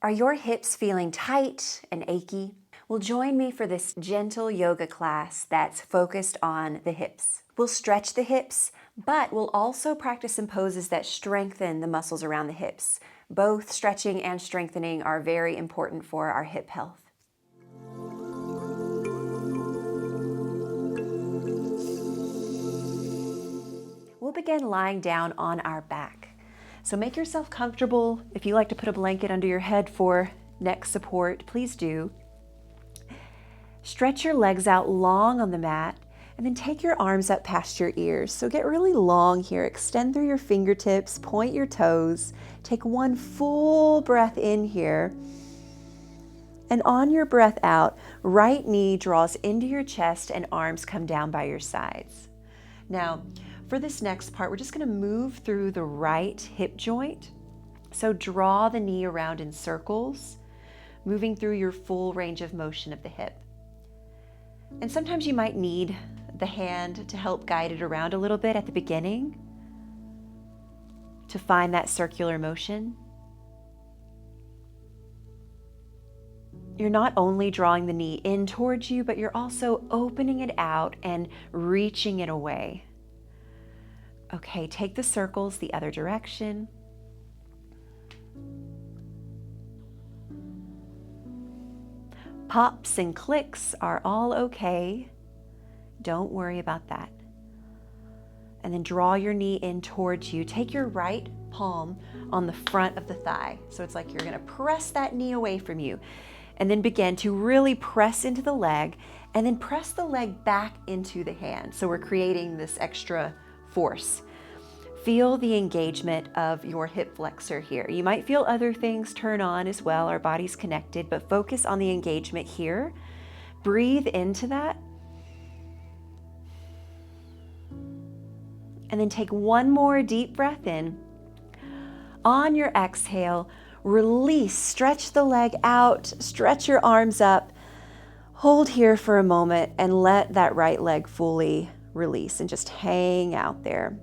Are your hips feeling tight and achy? Well, join me for this gentle yoga class that's focused on the hips. We'll stretch the hips, but we'll also practice some poses that strengthen the muscles around the hips. Both stretching and strengthening are very important for our hip health. We'll begin lying down on our back. So make yourself comfortable. If you like to put a blanket under your head for neck support, please do. Stretch your legs out long on the mat and then take your arms up past your ears. So get really long here. Extend through your fingertips, point your toes. Take one full breath in here. And on your breath out, right knee draws into your chest and arms come down by your sides. Now, for this next part, we're just going to move through the right hip joint. So draw the knee around in circles, moving through your full range of motion of the hip. And sometimes you might need the hand to help guide it around a little bit at the beginning to find that circular motion. You're not only drawing the knee in towards you, but you're also opening it out and reaching it away. Okay, take the circles the other direction. Pops and clicks are all okay. Don't worry about that. And then draw your knee in towards you. Take your right palm on the front of the thigh. So it's like you're going to press that knee away from you. And then begin to really press into the leg and then press the leg back into the hand. So we're creating this extra force. Feel the engagement of your hip flexor here. You might feel other things turn on as well. Our body's connected, but focus on the engagement here. Breathe into that. And then take one more deep breath in. On your exhale, release, stretch the leg out, stretch your arms up. Hold here for a moment and let that right leg fully release and just hang out there.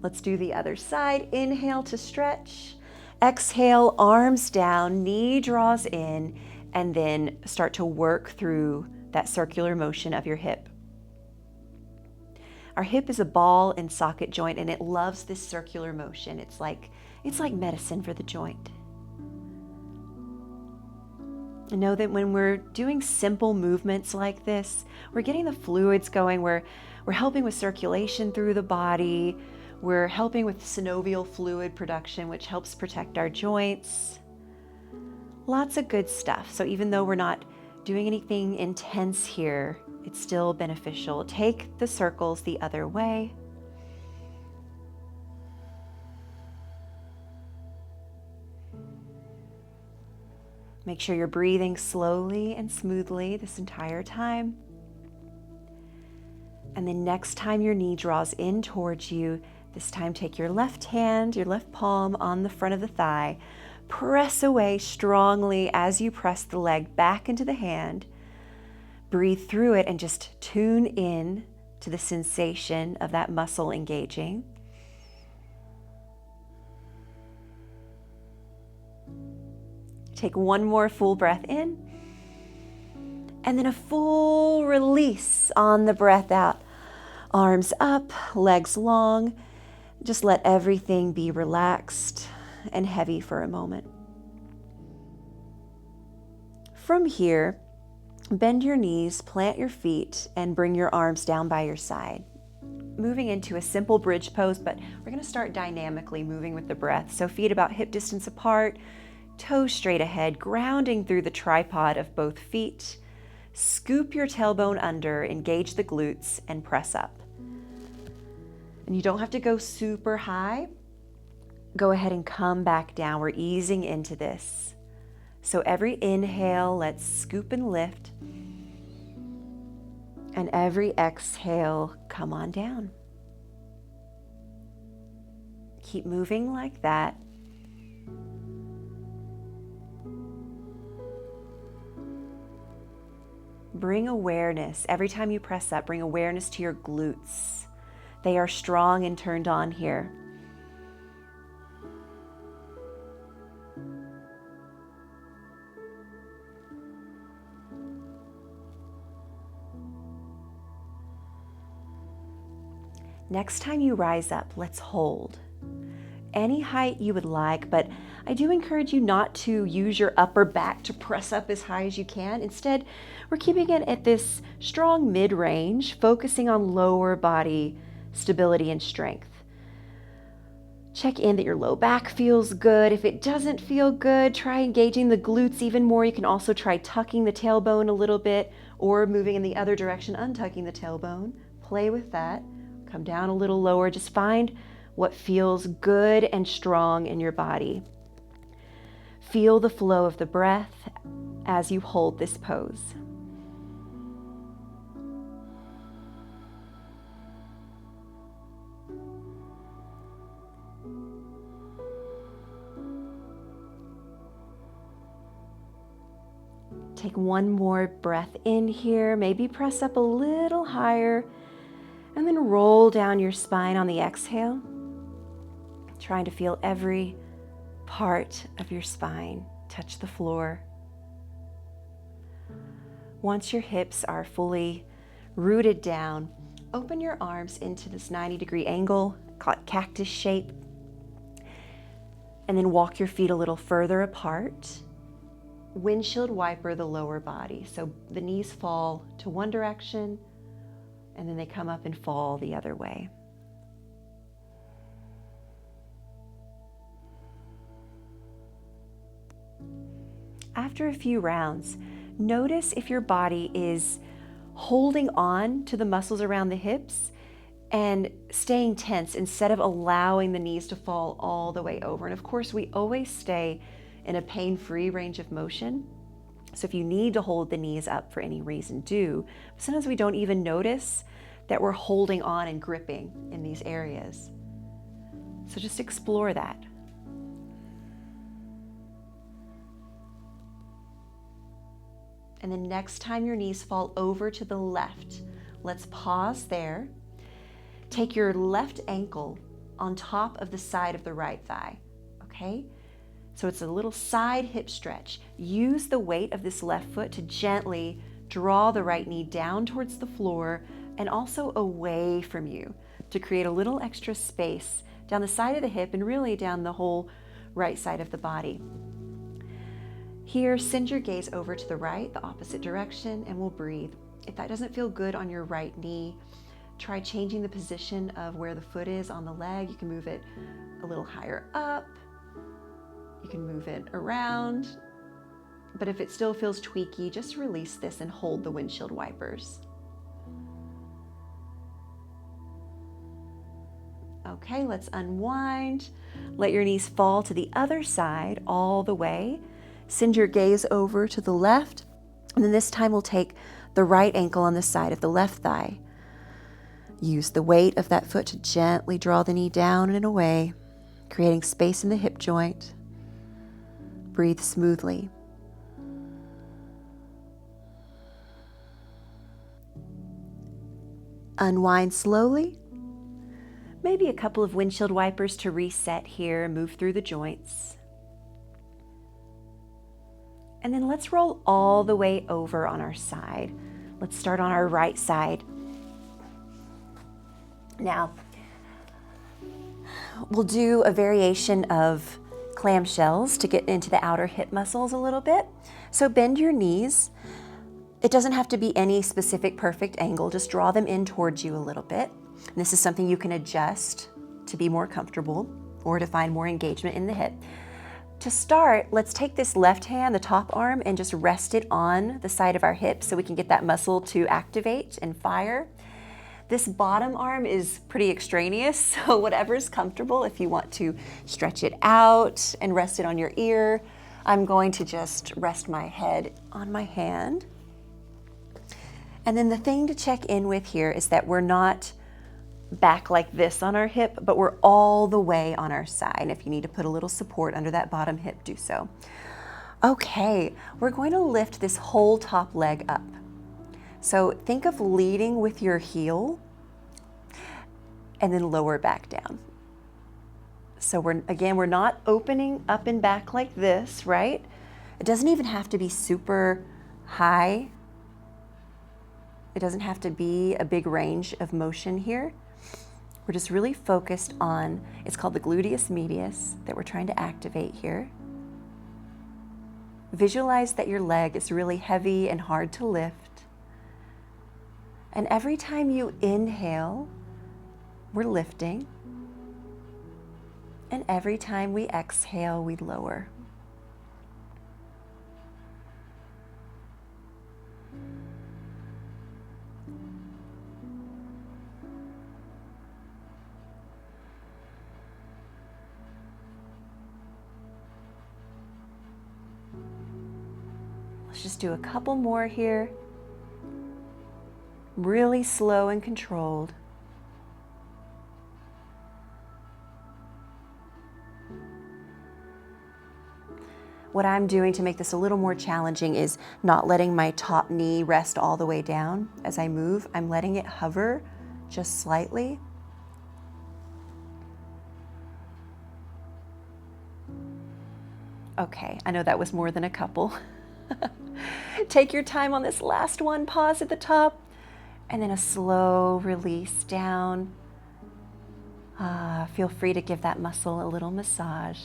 Let's do the other side. Inhale to stretch. Exhale, arms down, knee draws in, and then start to work through that circular motion of your hip. Our hip is a ball and socket joint, and it loves this circular motion. It's like medicine for the joint. And know that when we're doing simple movements like this, we're getting the fluids going. We're helping with circulation through the body. We're helping with synovial fluid production, which helps protect our joints. Lots of good stuff. So even though we're not doing anything intense here, it's still beneficial. Take the circles the other way. Make sure you're breathing slowly and smoothly this entire time. And then next time your knee draws in towards you, this time take your left hand, your left palm on the front of the thigh. Press away strongly as you press the leg back into the hand. Breathe through it and just tune in to the sensation of that muscle engaging. Take one more full breath in, and then a full release on the breath out. Arms up, legs long. Just let everything be relaxed and heavy for a moment. From here, bend your knees, plant your feet, and bring your arms down by your side. Moving into a simple bridge pose, but we're going to start dynamically moving with the breath. So feet about hip distance apart, toes straight ahead, grounding through the tripod of both feet. Scoop your tailbone under, engage the glutes, and press up. And you don't have to go super high. Go ahead and come back down. We're easing into this. So every inhale, let's scoop and lift. And every exhale, come on down. Keep moving like that. Bring awareness. Every time you press up, bring awareness to your glutes. They are strong and turned on here. Next time you rise up, let's hold. Any height you would like, but I do encourage you not to use your upper back to press up as high as you can. Instead, we're keeping it at this strong mid-range, focusing on lower body stability and strength. Check in that your low back feels good. If it doesn't feel good, try engaging the glutes even more. You can also try tucking the tailbone a little bit or moving in the other direction, untucking the tailbone. Play with that. Come down a little lower. Just find what feels good and strong in your body. Feel the flow of the breath as you hold this pose. Take one more breath in here, maybe press up a little higher, and then roll down your spine on the exhale, trying to feel every part of your spine touch the floor. Once your hips are fully rooted down, open your arms into this 90-degree angle, called cactus shape, and then walk your feet a little further apart. Windshield wiper the lower body. So the knees fall to one direction and then they come up and fall the other way. After a few rounds, notice if your body is holding on to the muscles around the hips and staying tense instead of allowing the knees to fall all the way over. And of course, we always stay in a pain-free range of motion. So if you need to hold the knees up for any reason, do. But sometimes we don't even notice that we're holding on and gripping in these areas. So just explore that. And then next time your knees fall over to the left, let's pause there. Take your left ankle on top of the side of the right thigh, okay? So it's a little side hip stretch. Use the weight of this left foot to gently draw the right knee down towards the floor and also away from you to create a little extra space down the side of the hip and really down the whole right side of the body. Here, send your gaze over to the right, the opposite direction, and we'll breathe. If that doesn't feel good on your right knee, try changing the position of where the foot is on the leg. You can move it a little higher up. You can move it around, but if it still feels tweaky, just release this and hold the windshield wipers. Okay, let's unwind. Let your knees fall to the other side all the way. Send your gaze over to the left, and then this time we'll take the right ankle on the side of the left thigh. Use the weight of that foot to gently draw the knee down and away, creating space in the hip joint. Breathe smoothly. Unwind slowly. Maybe a couple of windshield wipers to reset here, move through the joints. And then let's roll all the way over on our side. Let's start on our right side. Now, we'll do a variation of clamshells to get into the outer hip muscles a little bit. So bend your knees. It doesn't have to be any specific perfect angle, just draw them in towards you a little bit. And this is something you can adjust to be more comfortable or to find more engagement in the hip. To start, let's take this left hand, the top arm, and just rest it on the side of our hip so we can get that muscle to activate and fire. This bottom arm is pretty extraneous, so whatever's comfortable. If you want to stretch it out and rest it on your ear, I'm going to just rest my head on my hand. And then the thing to check in with here is that we're not back like this on our hip, but we're all the way on our side. And if you need to put a little support under that bottom hip, do so. Okay, we're going to lift this whole top leg up. So think of leading with your heel and then lower back down. So we're not opening up and back like this, right? It doesn't even have to be super high. It doesn't have to be a big range of motion here. We're just really focused on, it's called the gluteus medius that we're trying to activate here. Visualize that your leg is really heavy and hard to lift. And every time you inhale, we're lifting. And every time we exhale, we lower. Let's just do a couple more here. Really slow and controlled. What I'm doing to make this a little more challenging is not letting my top knee rest all the way down as I move. I'm letting it hover just slightly. Okay, I know that was more than a couple. Take your time on this last one, pause at the top, and then a slow release down. Feel free to give that muscle a little massage.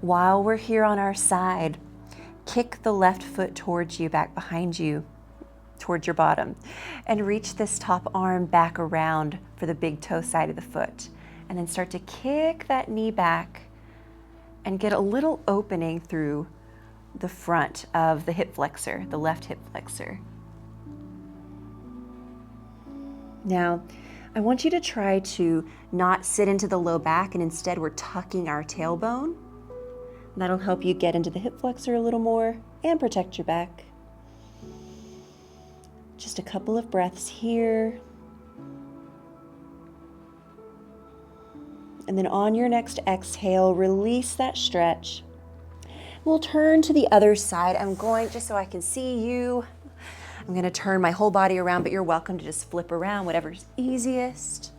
While we're here on our side, kick the left foot towards you, back behind you, towards your bottom, and reach this top arm back around for the big toe side of the foot. And then start to kick that knee back and get a little opening through the front of the hip flexor, the left hip flexor. Now, I want you to try to not sit into the low back, and instead we're tucking our tailbone. That'll help you get into the hip flexor a little more and protect your back. Just a couple of breaths here. And then on your next exhale, release that stretch. We'll turn to the other side. I'm going, just so I can see you, I'm going to turn my whole body around, but you're welcome to just flip around, whatever's easiest.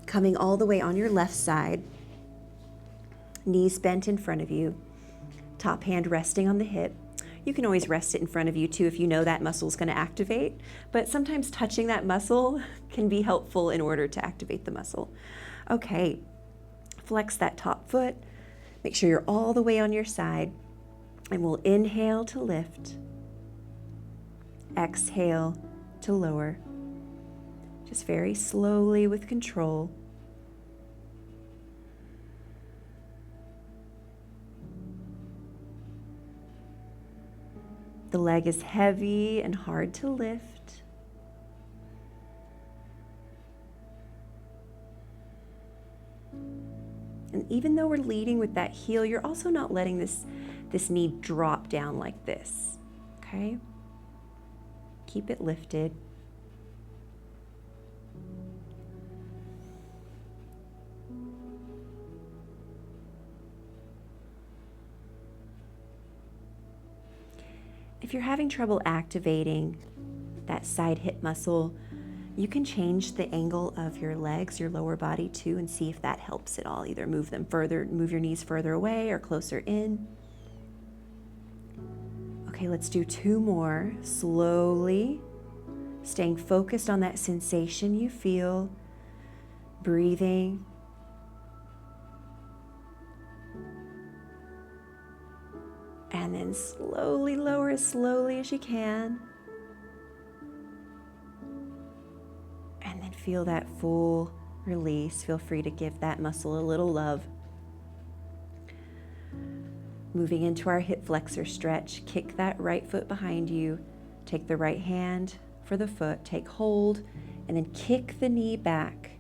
Coming all the way on your left side. Knees bent in front of you, top hand resting on the hip. You can always rest it in front of you too if you know that muscle is going to activate, but sometimes touching that muscle can be helpful in order to activate the muscle. Okay, flex that top foot, make sure you're all the way on your side, and we'll inhale to lift, exhale to lower, just very slowly with control. The leg is heavy and hard to lift. And even though we're leading with that heel, you're also not letting this knee drop down like this, okay? Keep it lifted. If you're having trouble activating that side hip muscle, you can change the angle of your legs, your lower body too, and see if that helps at all. Either move them further, move your knees further away or closer in. Okay, let's do two more slowly, staying focused on that sensation you feel, breathing. And then slowly lower as slowly as you can. And then feel that full release. Feel free to give that muscle a little love. Moving into our hip flexor stretch, kick that right foot behind you. Take the right hand for the foot, take hold, and then kick the knee back.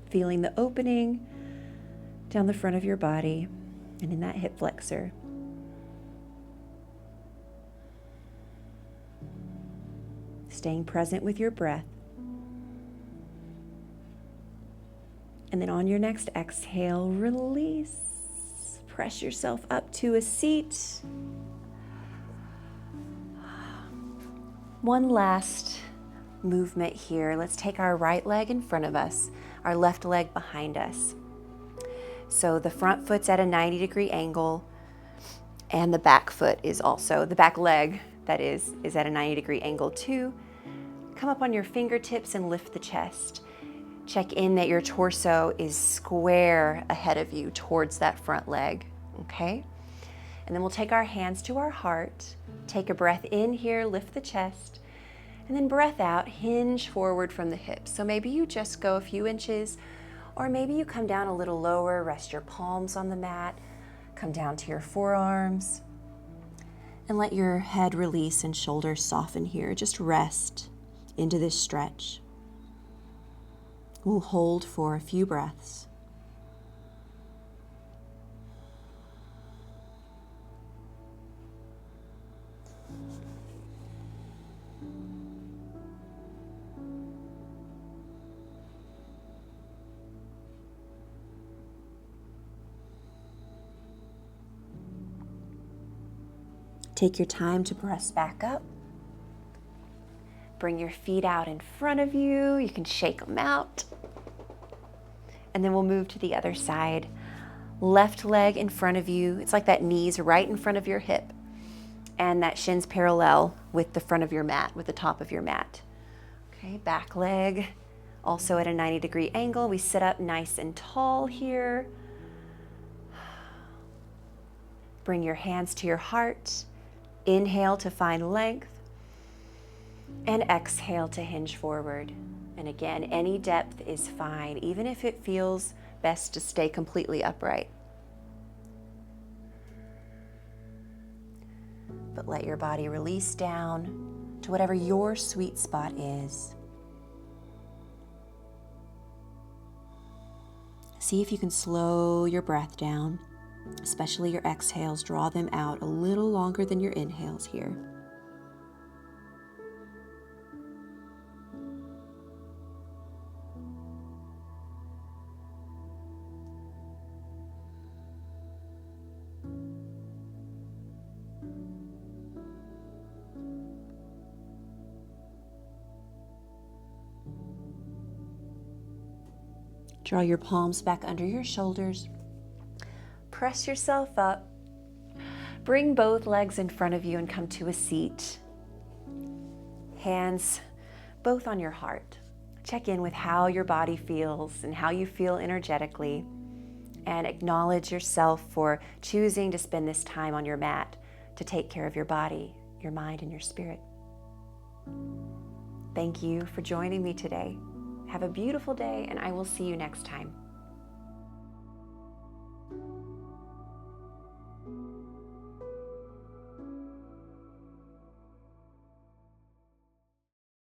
Feeling the opening down the front of your body and in that hip flexor. Staying present with your breath. And then on your next exhale, release. Press yourself up to a seat. One last movement here. Let's take our right leg in front of us, our left leg behind us. So the front foot's at a 90-degree angle, and the back foot is also, the back leg that is at a 90-degree angle too. Come up on your fingertips and lift the chest. Check in that your torso is square ahead of you towards that front leg, okay? And then we'll take our hands to our heart. Take a breath in here, lift the chest, and then breath out, hinge forward from the hips. So maybe you just go a few inches, or maybe you come down a little lower, rest your palms on the mat, come down to your forearms, and let your head release and shoulders soften here. Just rest into this stretch. We'll hold for a few breaths. Take your time to press back up. Bring your feet out in front of you. You can shake them out. And then we'll move to the other side. Left leg in front of you. It's like that knee's right in front of your hip. And that shin's parallel with the front of your mat, with the top of your mat. Okay, back leg also at a 90-degree angle. We sit up nice and tall here. Bring your hands to your heart. Inhale to find length. And exhale to hinge forward. And again, any depth is fine, even if it feels best to stay completely upright. But let your body release down to whatever your sweet spot is. See if you can slow your breath down, especially your exhales. Draw them out a little longer than your inhales here. Draw your palms back under your shoulders. Press yourself up. Bring both legs in front of you and come to a seat. Hands both on your heart. Check in with how your body feels and how you feel energetically. And acknowledge yourself for choosing to spend this time on your mat to take care of your body, your mind, and your spirit. Thank you for joining me today. Have a beautiful day, and I will see you next time.